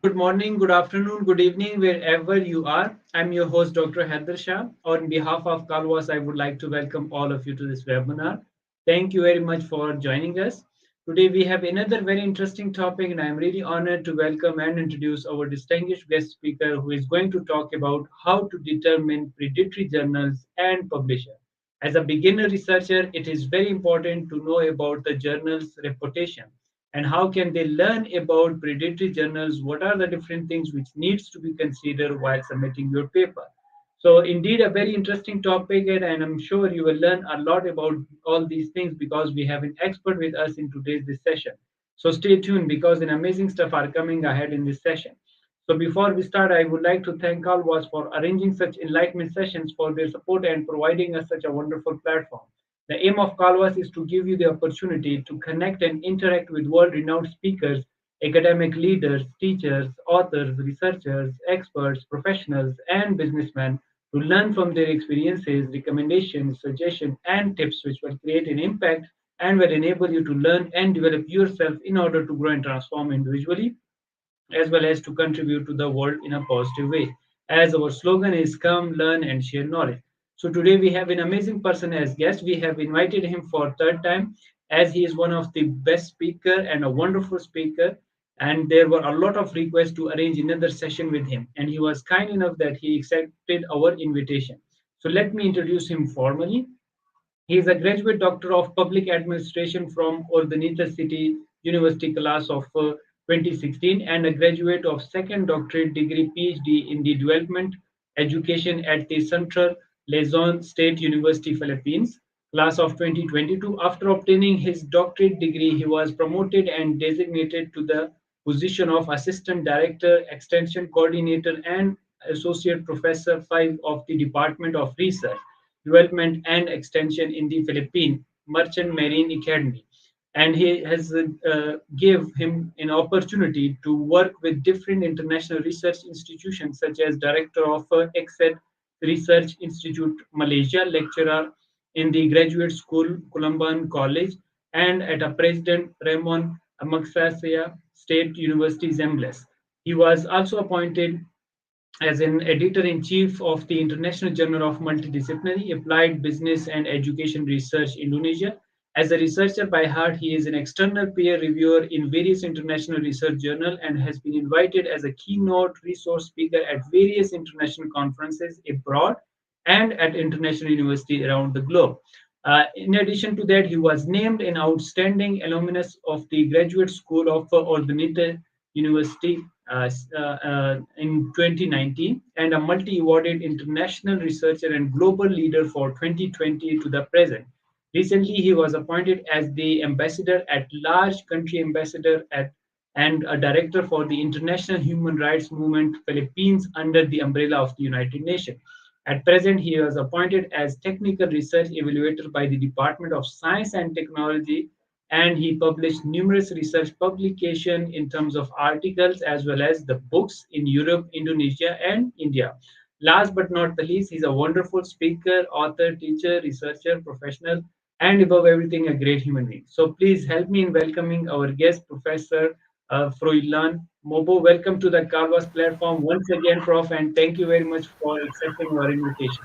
Good morning, good afternoon, good evening, wherever you are. I'm your host, Dr. Haider Shah. On behalf of Kalwas, I would like to welcome all of you to this webinar. Thank you very much for joining us. Today, we have another very interesting topic, and I'm really honored to welcome and introduce our distinguished guest speaker who is going to talk about how to determine predatory journals and publisher. As a beginner researcher, it is very important to know about the journal's reputation and how can they learn about predatory journals, what are the different things which needs to be considered while submitting your paper. So indeed a very interesting topic, and I'm sure you will learn a lot about all these things because we have an expert with us in today's this session. So stay tuned because an amazing stuff are coming ahead in this session. So before we start, I would like to thank Alwas for arranging such enlightenment sessions, for their support and providing us such a wonderful platform. The aim of Calvas is to give you the opportunity to connect and interact with world-renowned speakers, academic leaders, teachers, authors, researchers, experts, professionals, and businessmen to learn from their experiences, recommendations, suggestions, and tips which will create an impact and will enable you to learn and develop yourself in order to grow and transform individually as well as to contribute to the world in a positive way. As our slogan is come, learn, and share knowledge. So today we have an amazing person as guest. We have invited him for third time as he is one of the best speaker and a wonderful speaker. And there were a lot of requests to arrange another session with him. And he was kind enough that he accepted our invitation. So let me introduce him formally. He is a graduate doctor of public administration from Urdanita City University class of 2016 and a graduate of second doctorate degree Ph.D. in the development education at the Central Luzon State University Philippines class of 2022. After obtaining his doctorate degree, he was promoted and designated to the position of assistant director, extension coordinator and associate professor 5 of the Department of Research Development and Extension in the Philippine Merchant Marine Academy. And he has gave him an opportunity to work with different international research institutions such as director of EXED Research Institute Malaysia, lecturer in the graduate school Columban College, and at a President Ramon Magsaysay State University Zambales. He was also appointed as an editor-in-chief of the International Journal of Multidisciplinary Applied Business and Education Research, Indonesia. As a researcher by heart, he is an external peer reviewer in various international research journals and has been invited as a keynote resource speaker at various international conferences abroad and at international universities around the globe. In addition to that, he was named an outstanding alumnus of the Graduate School of Urdanita University in 2019 and a multi-awarded international researcher and global leader for 2020 to the present. Recently, he was appointed as the ambassador at large, country ambassador at and a director for the International Human Rights Movement Philippines under the umbrella of the United Nations. At present, he was appointed as technical research evaluator by the Department of Science and Technology, and he published numerous research publications in terms of articles as well as the books in Europe, Indonesia, and India. Last but not the least, he's a wonderful speaker, author, teacher, researcher, professional, and above everything, a great human being. So please help me in welcoming our guest, Professor FROILAN MOBO. Welcome to the Carvas platform once again, Prof, and thank you very much for accepting our invitation.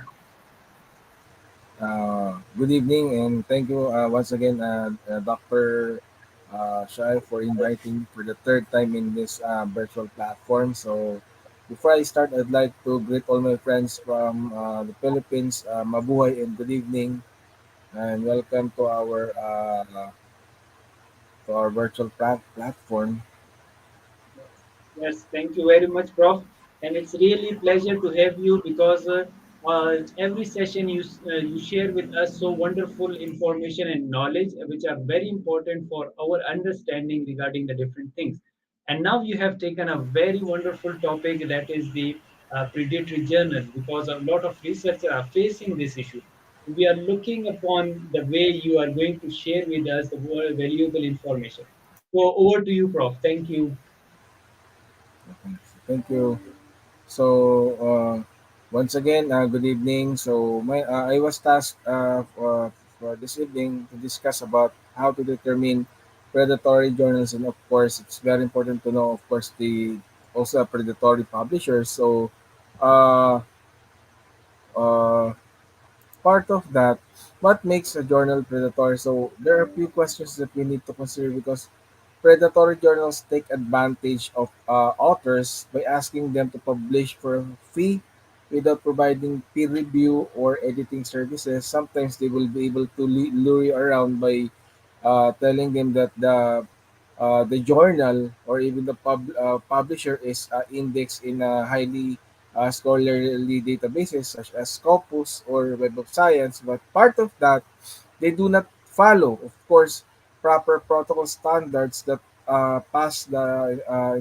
Good evening, and thank you once again, Dr. Shah, for inviting me for the third time in this virtual platform. So, before I start, I'd like to greet all my friends from the Philippines. Mabuhay and good evening, and welcome to our virtual platform. Yes, thank you very much, Prof. And it's really pleasure to have you because every session you share with us so wonderful information and knowledge, which are very important for our understanding regarding the different things. And now you have taken a very wonderful topic that is the predatory journal because a lot of researchers are facing this issue. We are looking upon the way you are going to share with us the valuable information. So over to you, Prof. Thank you. Thank you. So, once again, good evening. So, I was tasked for this evening to discuss about how to determine predatory journals, and of course, it's very important to know, of course, the also a predatory publisher. So uh, uh, part of that, what makes a journal predatory? So there are a few questions that we need to consider because predatory journals take advantage of authors by asking them to publish for a fee without providing peer review or editing services. Sometimes they will be able to lure you around by telling them that the journal or even the publisher is indexed in a highly scholarly databases such as Scopus or Web of Science. But part of that, they do not follow, of course, proper protocol standards that pass the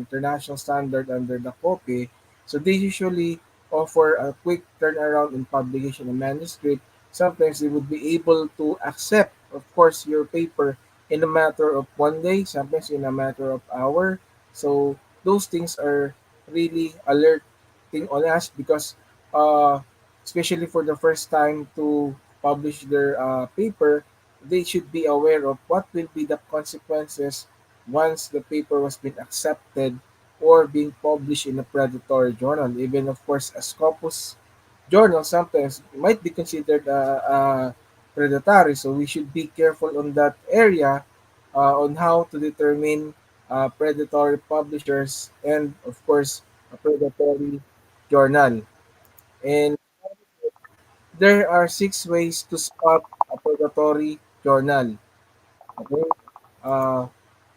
international standard under the copy. So they usually offer a quick turnaround in publication of manuscript. Sometimes they would be able to accept, of course, your paper in a matter of 1 day, sometimes in a matter of hour. So those things are really alerting on us because uh, especially for the first time to publish their paper, they should be aware of what will be the consequences once the paper was been accepted or being published in a predatory journal. Even of course a Scopus journal sometimes might be considered predatory. So we should be careful on that area on how to determine predatory publishers and of course a predatory journal. And there are 6 ways to spot a predatory journal. Okay? Uh,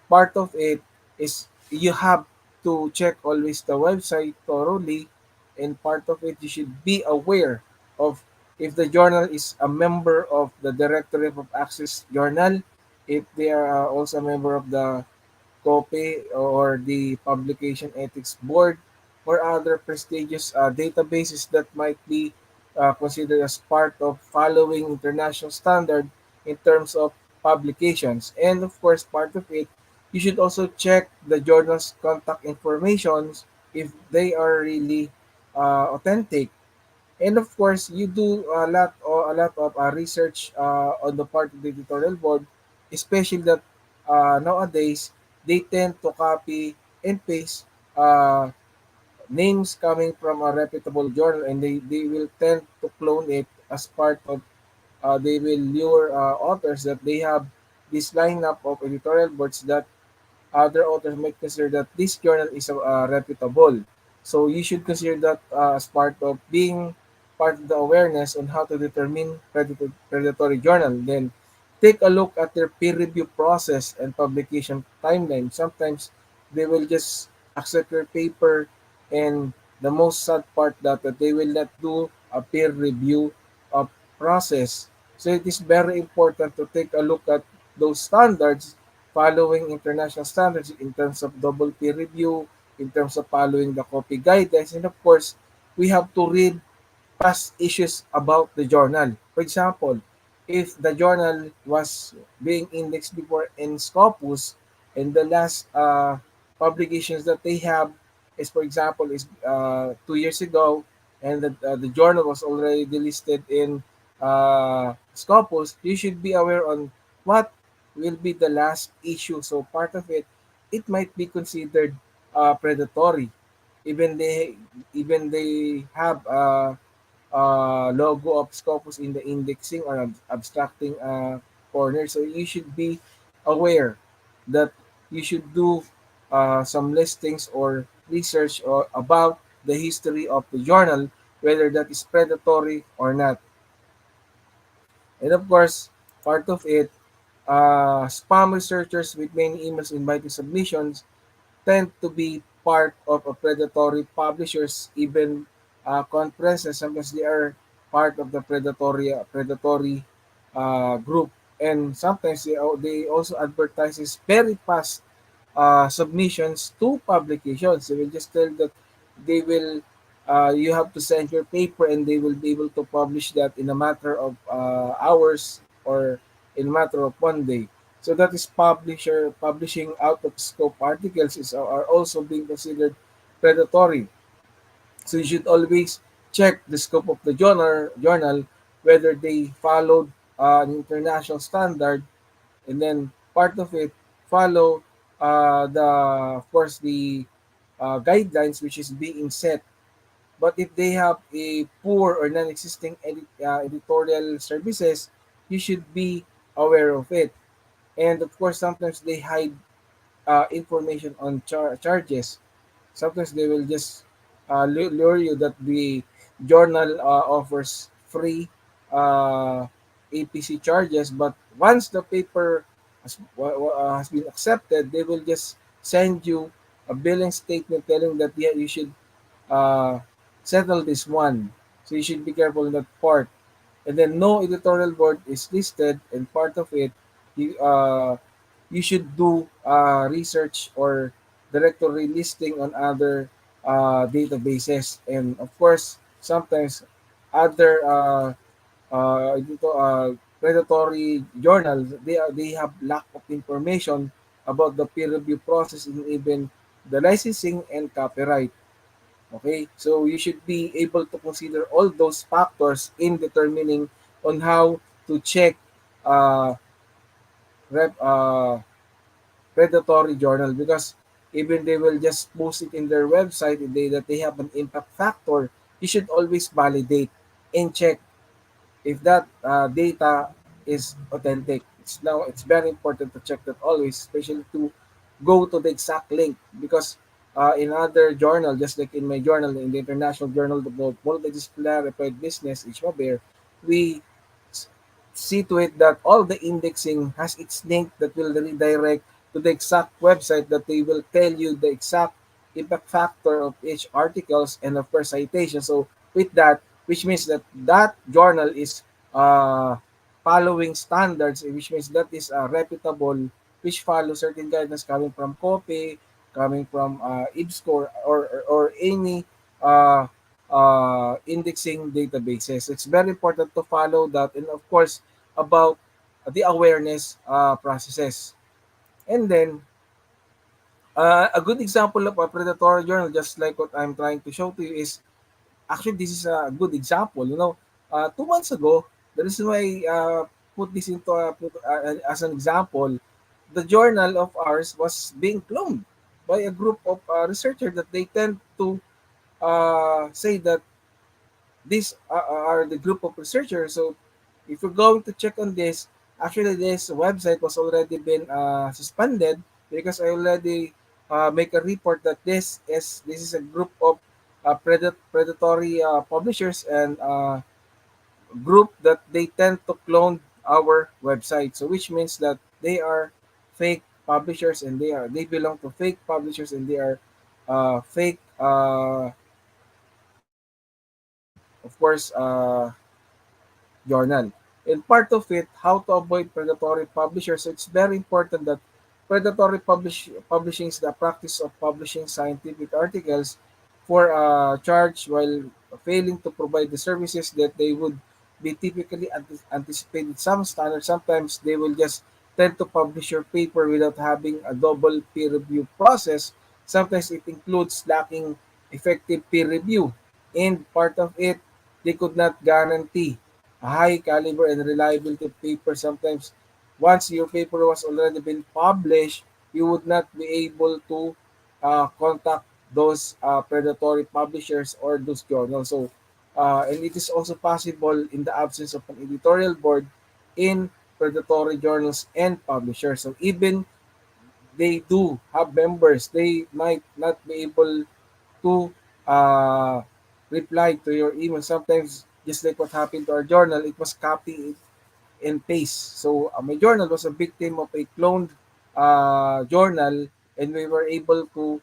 Part of it is you have to check always the website thoroughly, and part of it you should be aware of if the journal is a member of the Directory of Access Journal, if they are also a member of the copy or the Publication Ethics Board or other prestigious databases that might be considered as part of following international standard in terms of publications. And of course, part of it, you should also check the journal's contact informations if they are really authentic. And of course, you do a lot of research on the part of the editorial board, especially that nowadays they tend to copy and paste uh, names coming from a reputable journal, and they will tend to clone it as part of. They will lure authors that they have this lineup of editorial boards that other authors might consider that this journal is reputable. So you should consider that as part of being part of the awareness on how to determine predatory journal. Then take a look at their peer review process and publication timeline. Sometimes they will just accept your paper, and the most sad part that they will not do a peer review process. So it is very important to take a look at those standards, following international standards in terms of double peer review, in terms of following the copy guidelines, and of course, we have to read past issues about the journal. For example, if the journal was being indexed before in Scopus, and the last publications that they have is, for example, is 2 years ago, and the journal was already delisted in Scopus, you should be aware on what will be the last issue. So part of it, it might be considered predatory. Even they have logo of Scopus in the indexing or abstracting corner. So you should be aware that you should do some listings or research about the history of the journal, whether that is predatory or not. And of course, part of it, spam researchers with many emails inviting submissions tend to be part of a predatory publishers, even conferences. Sometimes they are part of the predatory group, and sometimes they also advertises very fast submissions to publications. They will just tell that they will you have to send your paper and they will be able to publish that in a matter of hours or in a matter of 1 day. So that is publishing out of scope articles are also being considered predatory. So you should always check the scope of the journal whether they followed an international standard, and then part of it follow the of course the guidelines which is being set. But if they have a poor or non-existing editorial services, you should be aware of it. And of course, sometimes they hide information on charges. Sometimes they will just lure you that the journal offers free APC charges, but once the paper has been accepted, they will just send you a billing statement telling that yeah, you should uh, settle this one. So you should be careful in that part. And then no editorial board is listed, and part of it, you you should do research or directory listing on other databases, and of course sometimes other predatory journals, they have lack of information about the peer review process and even the licensing and copyright. Okay, so you should be able to consider all those factors in determining on how to check uh, rep, predatory journal, because even they will just post it in their website that they have an impact factor. You should always validate and check if that data is authentic. It's very important to check that always, especially to go to the exact link, because in other journal, just like in my journal, in the International Journal of Multidisciplinary Applied Business, HMOBER, we s- see to it that all the indexing has its link that will redirect to the exact website that they will tell you the exact impact factor of each articles and of course citation. So with that, which means that that journal is uh, following standards, which means that is reputable, which follow certain guidelines coming from copy, coming from IBSCO or any uh, indexing databases. It's very important to follow that, and of course about the awareness processes. And then a good example of a predatory journal, just like what I'm trying to show to you, is actually this is a good example. 2 months ago, the reason why I put this into as an example, the journal of ours was being cloned by a group of researchers that they tend to say that these are the group of researchers. So if you're going to check on this, actually this website was already been suspended because I already make a report that this is a group of predatory publishers and group that they tend to clone our website. So which means that they are fake publishers, and they belong to fake publishers, and they are fake of course journal. And part of it, how to avoid predatory publishers. So it's very important that publishing is the practice of publishing scientific articles for a charge while failing to provide the services that they would be typically anticipated. Some standards, sometimes they will just tend to publish your paper without having a double peer review process. Sometimes it includes lacking effective peer review. And part of it, they could not guarantee a high caliber and reliability paper. Sometimes once your paper was already been published, you would not be able to contact those predatory publishers or those journals. So, and it is also possible in the absence of an editorial board in predatory journals and publishers. So even they do have members, they might not be able to uh, reply to your email. Sometimes, just like what happened to our journal, it was copy and paste. So my journal was a victim of a cloned journal, and we were able to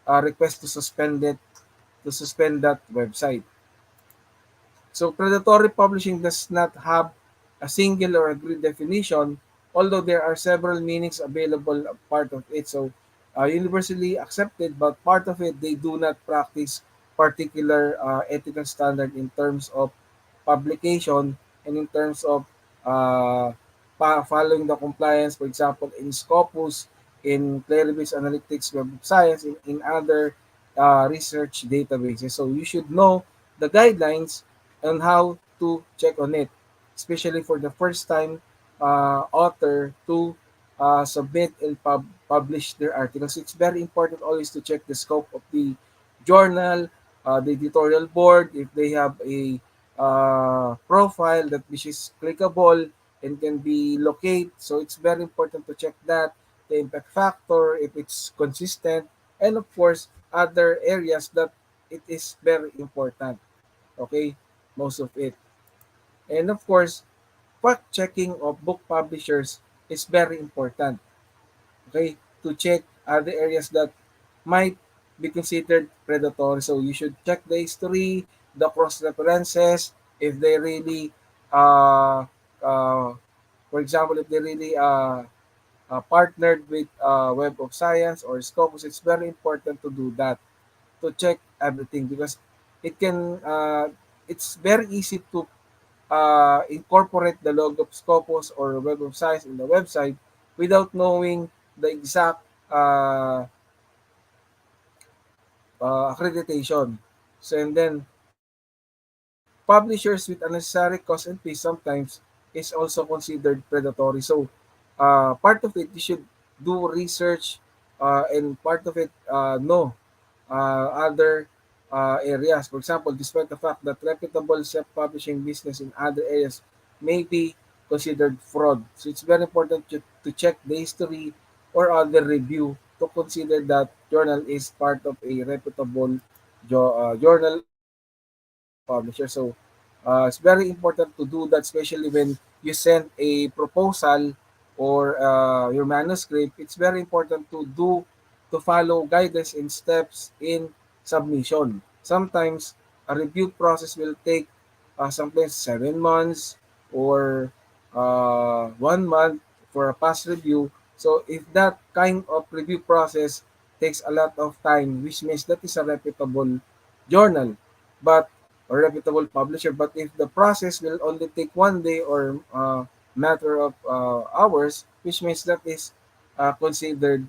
request to suspend that website. So predatory publishing does not have a single or agreed definition, although there are several meanings available a part of it. So universally accepted, but part of it they do not practice particular ethical standard in terms of publication and in terms of uh, following the compliance, for example, in Scopus, in Claribus Analytics Web of Science, in other research databases. So you should know the guidelines on how to check on it, especially for the first time author to submit and publish their articles. It's very important always to check the scope of the journal, the editorial board, if they have a profile that which is clickable and can be located. So it's very important to check that, the impact factor, if it's consistent, and of course, other areas that it is very important. Okay, most of it. And of course, fact checking of book publishers is very important. Okay, to check other areas that might be considered predatory. So you should check the history, the cross references, if they really, uh, uh, for example, if they really partnered with Web of Science or Scopus. It's very important to do that, to check everything, because it can it's very easy to incorporate the logo of Scopus or Web of Science in the website without knowing the exact accreditation. So and then publishers with unnecessary cost and fees sometimes is also considered predatory. So part of it you should do research, and part of it no other areas. For example, despite the fact that reputable self-publishing business in other areas may be considered fraud. So it's very important to check the history or other review to consider that journal is part of a reputable journal or publisher. So it's very important to do that, especially when you send a proposal or your manuscript. It's very important to follow guidance and steps in submission. Sometimes a review process will take sometimes 7 months or 1 month for a past review. So if that kind of review process takes a lot of time, which means that is a reputable journal, but or reputable publisher. But if the process will only take 1 day or matter of hours, which means that is considered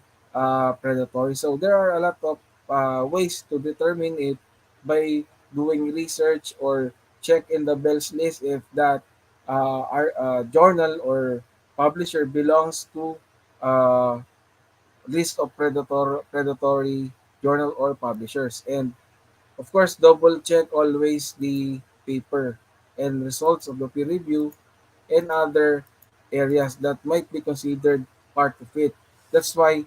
predatory. So there are a lot of ways to determine it by doing research or check in the Bell's list if that our journal or publisher belongs to uh, list of predatory journal or publishers. And of course, double check always the paper and results of the peer review and other areas that might be considered part of it. That's why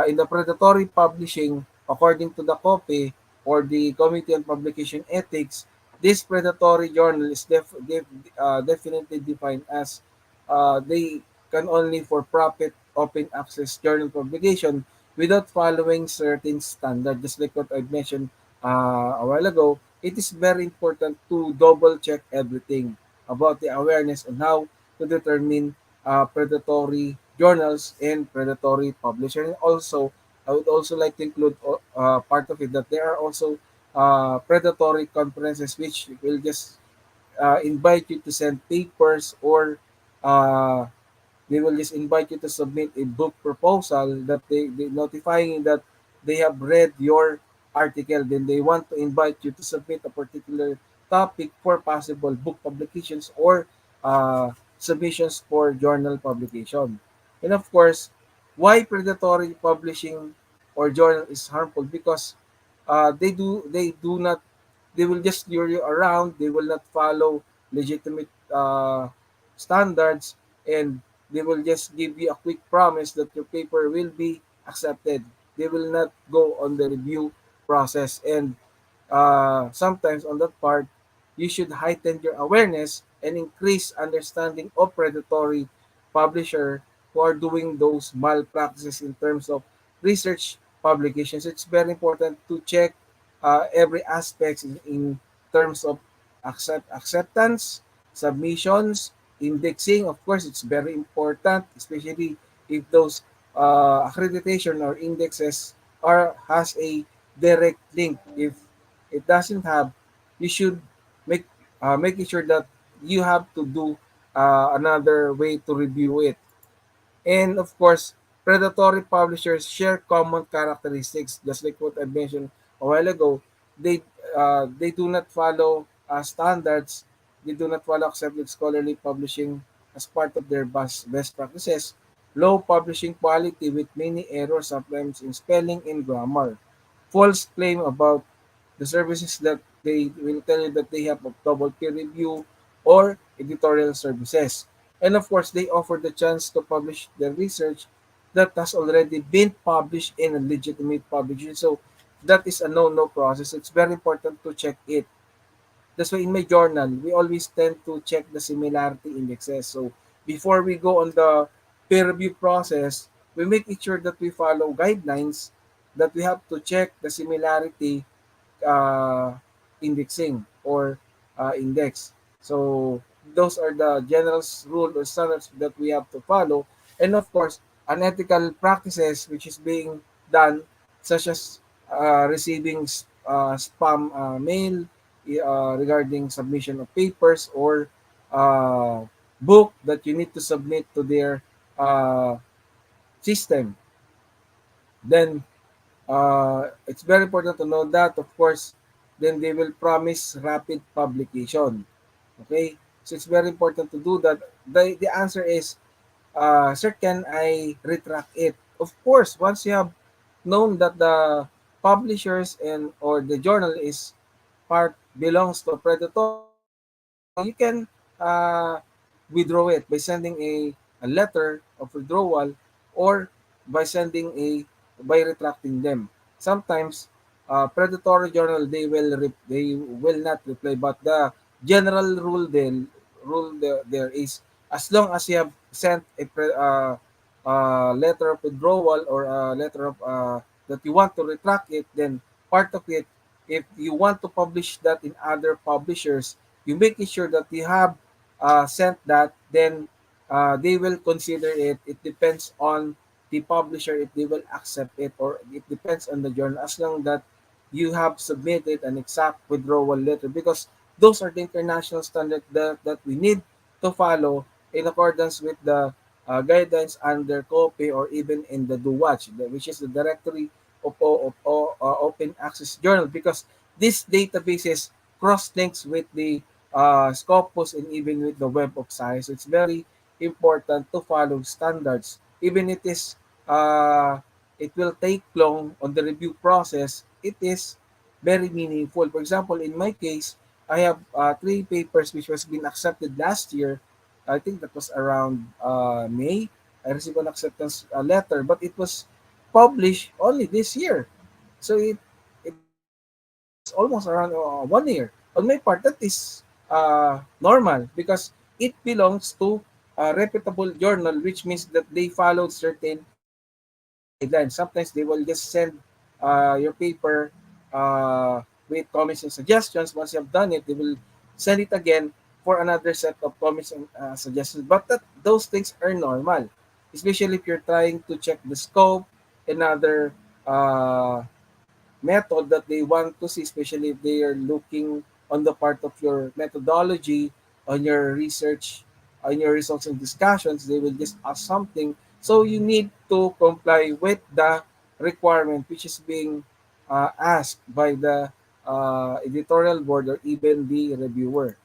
in the predatory publishing, according to the COPE or the Committee on Publication Ethics, this predatory journal is definitely defined as they can only for profit open access journal publication without following certain standard. Just like what I mentioned a while ago, it is very important to double check everything about the awareness on how to determine predatory journals and predatory publishers. And also, I would also like to include part of it that there are also predatory conferences which will just invite you to send papers or uh, they will just invite you to submit a book proposal that they notifying that they have read your article. Then they want to invite you to submit a particular topic for possible book publications or submissions for journal publication. And of course, why predatory publishing or journal is harmful? Because they do not, they will just lure you around. They will not follow legitimate standards, and they will just give you a quick promise that your paper will be accepted. They will not go on the review process. And sometimes on that part, you should heighten your awareness and increase understanding of predatory publisher who are doing those malpractices in terms of research publications. It's very important to check every aspect in terms of acceptance, submissions, indexing. Of course, it's very important, especially if those accreditation or indexes are has a direct link. If it doesn't have, you should make making sure that you have to do another way to review it. And of course, predatory publishers share common characteristics, just like what I mentioned a while ago. They do not follow standards. They do not follow accepted scholarly publishing as part of their best practices. low publishing quality with many errors sometimes in spelling and grammar, false claim about the services that they will tell you that they have a double peer review or editorial services. And of course, they offer the chance to publish their research that has already been published in a legitimate publication. So that is a no-no process. It's very important to check it. That's why in my journal, we always tend to check the similarity indexes. So before we go on the peer review process, we make it sure that we follow guidelines that we have to check the similarity uh, indexing or index. So those are the general rule or standards that we have to follow. And of course, unethical practices which is being done, such as receiving spam mail regarding submission of papers or uh, book that you need to submit to their uh, system. Then it's very important to know that, of course, then they will promise rapid publication. Okay? So it's very important to do that. The answer is, sir, can I retract it? Of course, once you have known that the publishers and or the journal is part belongs to predatory, you can uh, withdraw it by sending a letter of withdrawal or by sending by retracting them. Sometimes predatory journal they will not reply, but the general there is, as long as you have sent letter of withdrawal or a letter of that you want to retract it, then part of it, if you want to publish that in other publishers, you make it sure that you have sent that, then they will consider it. It depends on the publisher if they will accept it, or it depends on the journal, as long that you have submitted an exact withdrawal letter, because those are the international standards that we need to follow in accordance with the guidelines under copy or even in the DOWATCH, which is the Directory of Open Access Journal, because these databases cross-links with the Scopus and even with the Web of Science. So it's very important to follow standards. Even uh, it will take long on the review process, it is very meaningful. For example, in my case, I have three papers which was been accepted last year. I think that was around May. I received an acceptance letter, but it was published only this year. So it's almost around 1 year. On my part, that is normal because it belongs to a reputable journal, which means that they followed certain guidelines. Sometimes they will just send your paper with comments and suggestions. Once you have done it, they will send it again for another set of comments and suggestions. But those things are normal, especially if you're trying to check the scope and other uh, method that they want to see, especially if they are looking on the part of your methodology, on your research, on your results and discussions. They will just ask something. So you need to comply with the requirement which is being asked by the editorial board or even the reviewer.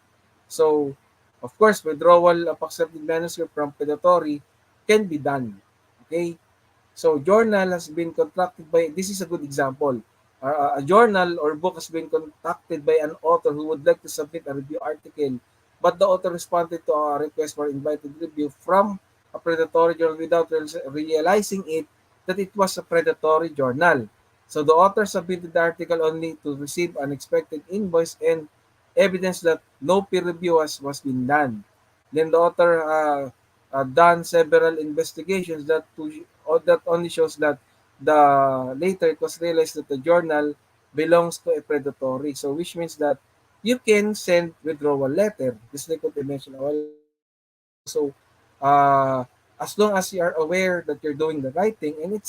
So, of course, withdrawal of accepted manuscript from predatory can be done. Okay? So journal has been contracted by, this is a good example. A journal or book has been contacted by an author who would like to submit a review article, but the author responded to a request for invited review from a predatory journal without realizing it that it was a predatory journal. So the author submitted the article only to receive unexpected invoice and evidence that no peer review was been done. Then the author done several investigations that only shows that the later it was realized that the journal belongs to a predatory. So which means that you can send withdrawal letter, just like what I mentioned a while ago. So uh, as long as you are aware that you're doing the right thing and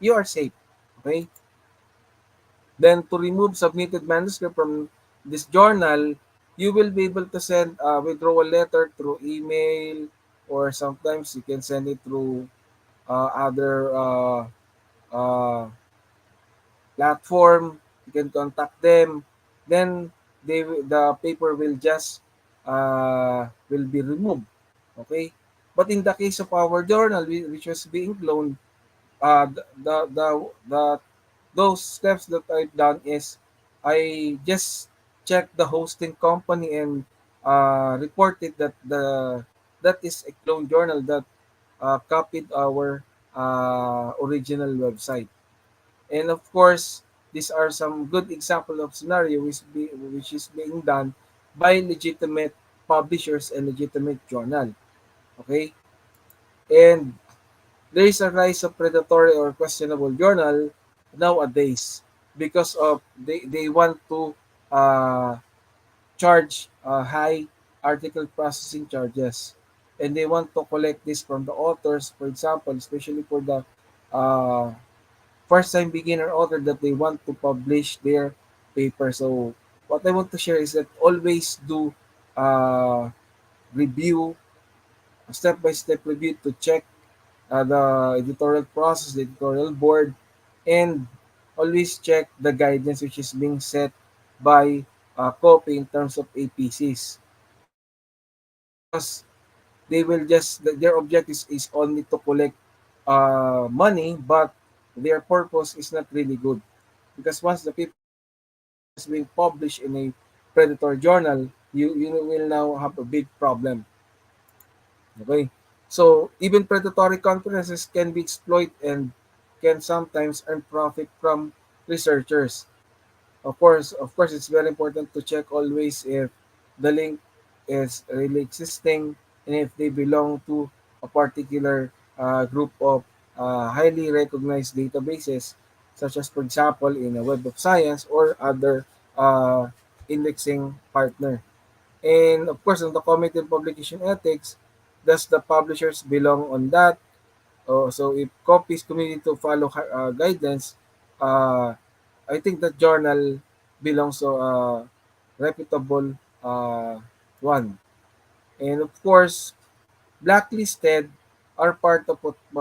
you are safe. Okay. Then to remove submitted manuscript from this journal, you will be able to send a withdrawal letter through email, or sometimes you can send it through other uh, platform. You can contact them. Then the paper will just will be removed. Okay. But in the case of our journal, which was being cloned, uh, the, the, the, the those steps that I've done is I just check the hosting company and reported that that is a clone journal that copied our original website. And of course, these are some good example of scenario which is being done by legitimate publishers and legitimate journal. Okay, and there is a rise of predatory or questionable journal nowadays because of they want to uh, charge high article processing charges, and they want to collect this from the authors, for example, especially for the uh, first time beginner author that they want to publish their paper. So what I want to share is that always do uh, review, a step by step review to check the editorial process, the editorial board, and always check the guidance which is being set by copy in terms of APCs. Because they will just, their objective is only to collect money, but their purpose is not really good. Because once the paper is being published in a predatory journal, you will now have a big problem. Okay. So even predatory conferences can be exploited and can sometimes earn profit from researchers. Of course, it's very important to check always if the link is really existing and if they belong to a particular group of highly recognized databases, such as, for example, in a Web of Science or other uh, indexing partner. And of course, on the Committee on Publication Ethics, does the publishers belong on that? So if copies community to follow guidance, uh, I think the journal belongs to a reputable one. And of course, blacklisted are part of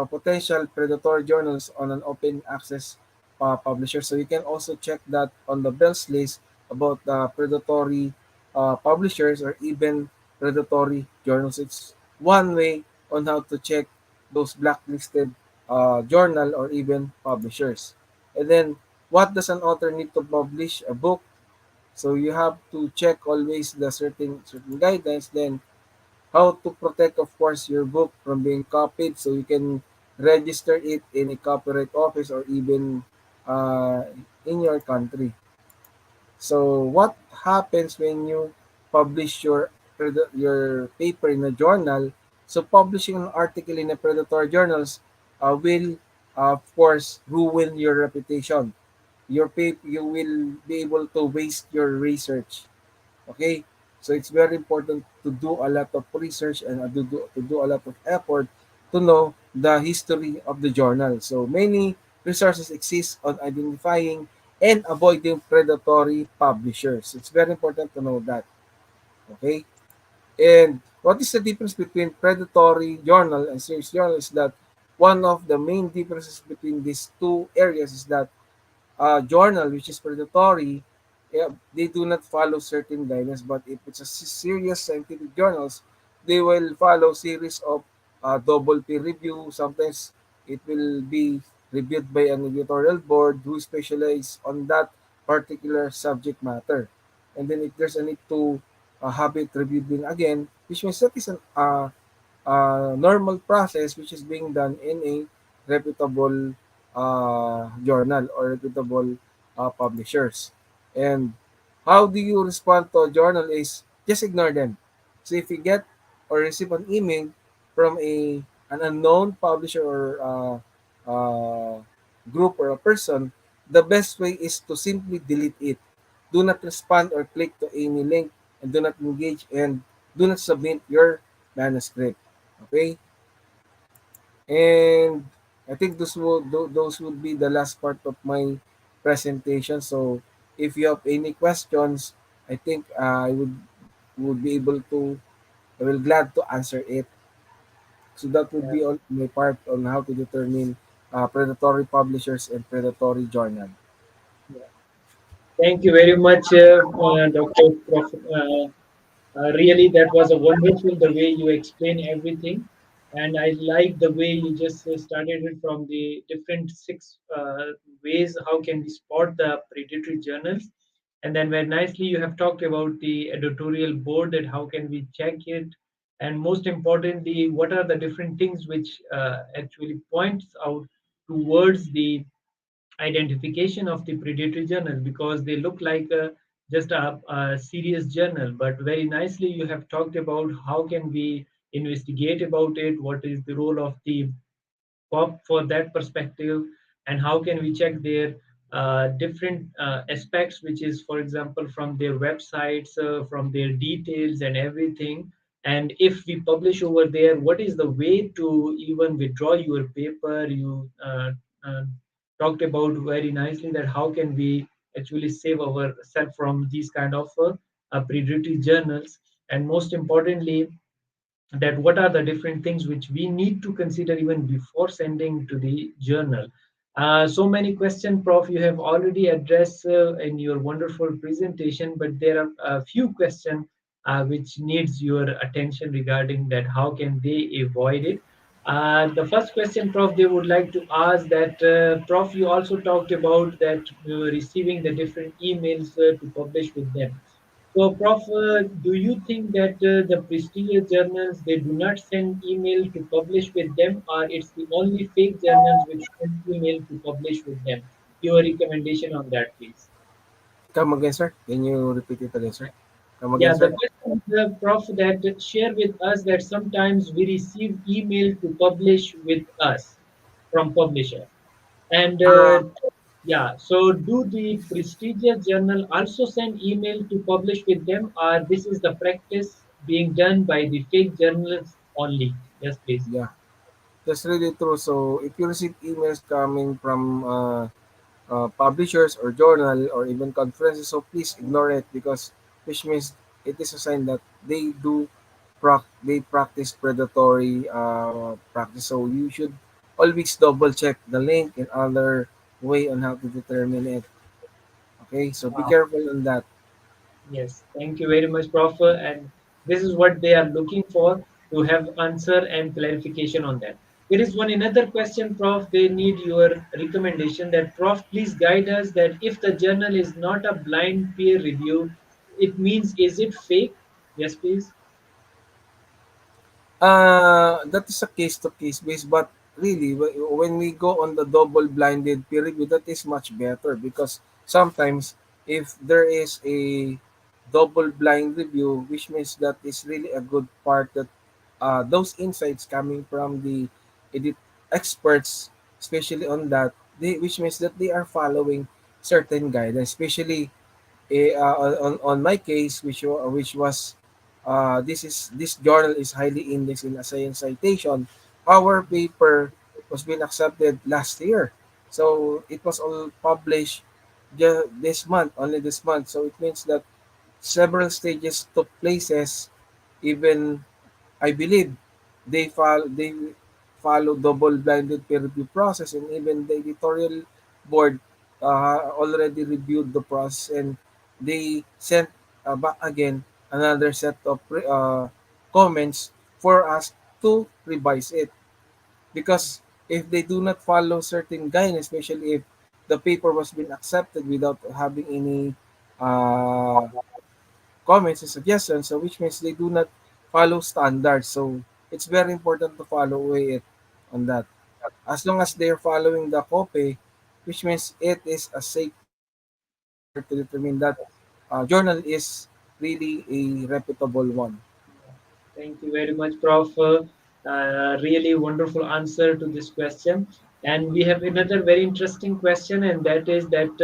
potential predatory journals on an open access publisher. So you can also check that on the Bell's list about predatory publishers or even predatory journals. It's one way on how to check those blacklisted journal or even publishers. And then, what does an author need to publish a book? So you have to check always the certain guidelines. Then how to protect, of course, your book from being copied, so you can register it in a copyright office or even uh, in your country. So what happens when you publish your paper in a journal? So publishing an article in a predatory journals will of course ruin your reputation. Your paper, you will be able to waste your research. Okay? So it's very important to do a lot of research and to do a lot of effort to know the history of the journal. So many resources exist on identifying and avoiding predatory publishers. It's very important to know that. Okay? And what is the difference between predatory journal and serious journal is that one of the main differences between these two areas is that journal which is predatory, yeah, they do not follow certain guidelines. But if it's a serious scientific journals, they will follow series of double peer review. Sometimes it will be reviewed by an editorial board who specialize on that particular subject matter. And then if there's a need to have it reviewed din again, which means that is an normal process which is being done in a reputable journal or reputable publishers. And how do you respond to a journal is just ignore them. So if you get or receive an email from an unknown publisher or group or a person, the best way is to simply delete it. Do not respond or click to any link, and do not engage, and do not submit your manuscript. Okay? And I think those would be the last part of my presentation. So if you have any questions, I think I would be able to, I will glad to answer it. So that would Yeah. be all my part on how to determine predatory publishers and predatory journal. Yeah. Thank you very much, Dr. Prof. Really, that was a wonderful the way you explain everything. And I like the way you just started it from the different six ways how can we spot the predatory journals. And then very nicely you have talked about the editorial board, that how can we check it. And most importantly, what are the different things which actually points out towards the identification of the predatory journal, because they look like just a serious journal. But very nicely you have talked about how can we investigate about it, what is the role of the pop for that perspective, and how can we check their different aspects, which is for example from their websites, from their details and everything. And if we publish over there, what is the way to even withdraw your paper. You uh, talked about very nicely that how can we actually save ourselves from these kind of predatory journals. And most importantly, that what are the different things which we need to consider even before sending to the journal. So many questions, Prof, you have already addressed in your wonderful presentation, but there are a few questions which needs your attention regarding that how can they avoid it. The first question, Prof, they would like to ask that, Prof, you also talked about that receiving the different emails to publish with them. So, Prof, do you think that the prestigious journals they do not send email to publish with them, or it's the only fake journals which send email to publish with them? Your recommendation on that, please. Come again, sir. Can you repeat it again, sir? Come again, Yeah, the sir. question is, Prof, that share with us that sometimes we receive email to publish with us from publisher. And yeah, so do the prestigious journal also send email to publish with them, or this is the practice being done by the fake journalists only? Yes, please. Yeah, that's really true. So if you receive emails coming from publishers or journal or even conferences, so please ignore it, because which means it is a sign that they do they practice predatory practice. So you should always double check the link and other way on how to determine it. Okay, so be Wow. careful on that. Yes, thank you very much, Prof. And this is what they are looking for, to have answer and clarification on that. There is one another question, Prof. They need your recommendation that, Prof, please guide us that if the journal is not a blind peer review, it means is it fake? Yes, please. That is a case to case base, but really, when we go on the double blinded peer review, that is much better, because sometimes if there is a double blind review, which means that is really a good part, that those insights coming from the edit experts, especially on that, which means that they are following certain guidance, especially on my case, which was this journal is highly indexed in a science citation. Our paper was being accepted last year, so it was all published this month, only this month. So it means that several stages took places. Even I believe they follow double blinded peer review process, and even the editorial board already reviewed the process, and they sent back again another set of comments for us to revise it, because if they do not follow certain guidance, especially if the paper was being accepted without having any uh, comments and suggestions, so which means they do not follow standards. So it's very important to follow it on that. As long as they're following the copy, which means it is a safe paper in order to determine that journal is really a reputable one. Thank you very much, Prof. Really wonderful answer to this question. And we have another very interesting question, and that is that,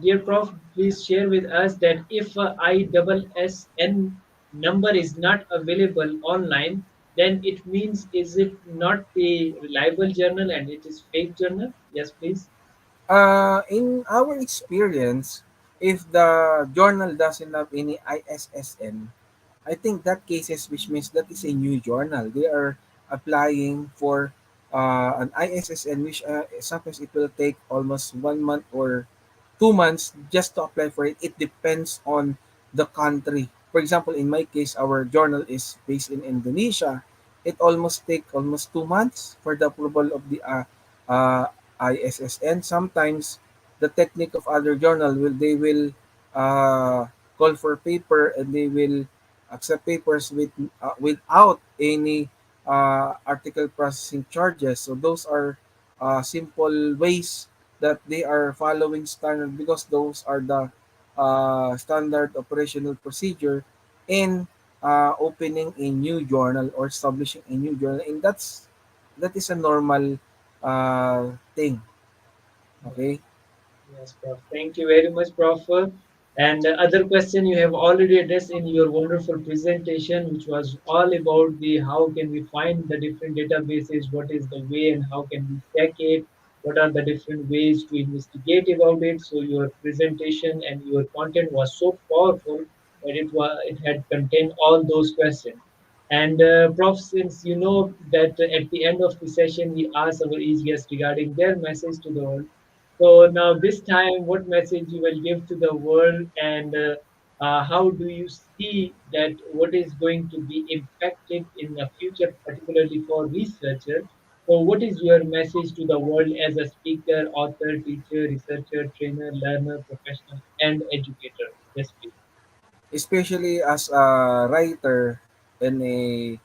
dear Prof, please share with us that if ISSN number is not available online, then it means is it not the reliable journal and it is fake journal? Yes, please. In our experience, if the journal doesn't have any ISSN, I think that cases, which means that is a new journal. They are applying for an ISSN, which sometimes it will take almost 1 month or 2 months just to apply for it. It depends on the country. For example, in my case, our journal is based in Indonesia. it almost take almost 2 months for the approval of the uh, ISSN. Sometimes the technique of other journal will uh, call for paper and they will accept papers without any article processing charges. So those are simple ways that they are following standard because those are the standard operational procedure in opening a new journal or establishing a new journal, and that is a normal thing. Okay. Yes, Prof. Thank you very much, Prof. And other question you have already addressed in your wonderful presentation, which was all about the how can we find the different databases, what is the way and how can we check it, what are the different ways to investigate about it. So your presentation and your content was so powerful that it had contained all those questions. And Prof, since you know that at the end of the session we ask our each guest regarding their message to the world, so now this time, what message you will give to the world, and how do you see that what is going to be impacted in the future, particularly for researchers? So, what is your message to the world as a speaker, author, teacher, researcher, trainer, learner, professional, and educator? Yes, please. Especially as a writer and a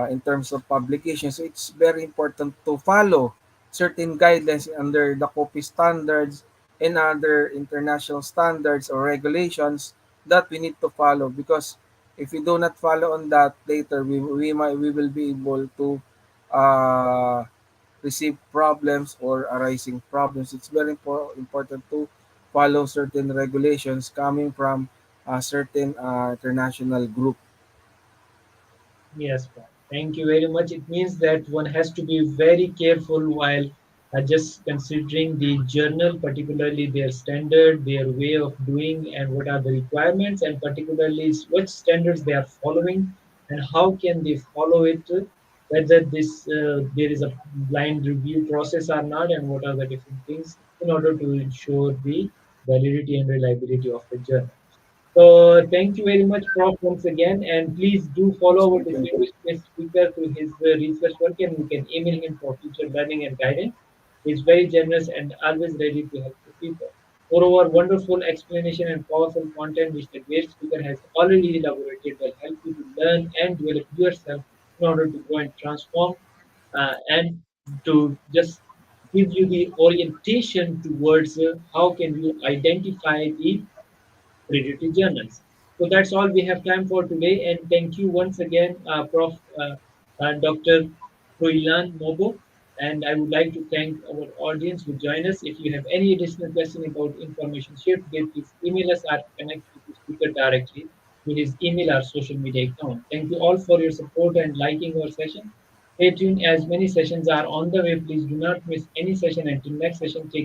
in terms of publication. So it's very important to follow certain guidelines under the copy standards and other international standards or regulations that we need to follow, because if we do not follow on that, later we will be able to uh, receive problems or arising problems. It's very important to follow certain regulations coming from a certain international group. Yes, Paul. Thank you very much. It means that one has to be very careful while just considering the journal, particularly their standard, their way of doing, and what are the requirements, and particularly what standards they are following, and how can they follow it, whether this there is a blind review process or not, and what are the different things in order to ensure the validity and reliability of the journal. So thank you very much, Prof, once again, and please do follow our Thank you. distinguished guest speaker to his research work, and you can email him for future learning and guidance. He's very generous and always ready to help the people. Moreover, wonderful explanation and powerful content which the great speaker has already elaborated will help you to learn and develop yourself in order to grow and transform, and to just give you the orientation towards how can you identify the predatory journals. So that's all we have time for today. And thank you once again, Prof. Dr. FROILAN MOBO. And I would like to thank our audience who join us. If you have any additional question about information shared today, please email us or connect with the speaker directly to his email or social media account. Thank you all for your support and liking our session. Stay tuned as many sessions are on the way. Please do not miss any session. Until next session, take